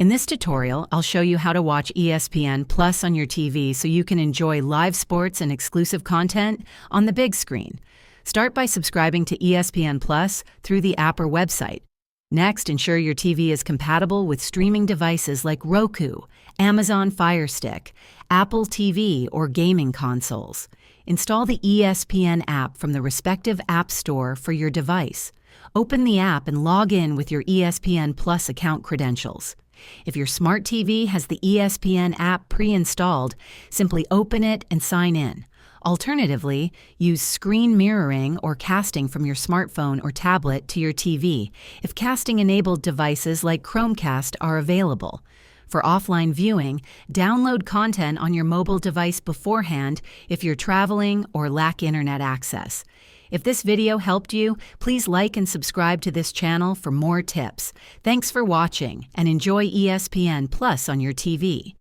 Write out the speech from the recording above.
In this tutorial, I'll show you how to watch ESPN Plus on your TV so you can enjoy live sports and exclusive content on the big screen. Start by subscribing to ESPN Plus through the app or website. Next, ensure your TV is compatible with streaming devices like Roku, Amazon Fire Stick, Apple TV, or gaming consoles. Install the ESPN app from the respective app store for your device. Open the app and log in with your ESPN Plus account credentials. If your smart TV has the ESPN app pre-installed, simply open it and sign in. Alternatively, use screen mirroring or casting from your smartphone or tablet to your TV if casting-enabled devices like Chromecast are available. For offline viewing, download content on your mobile device beforehand if you're traveling or lack internet access. If this video helped you, please like and subscribe to this channel for more tips. Thanks for watching and enjoy ESPN Plus on your TV.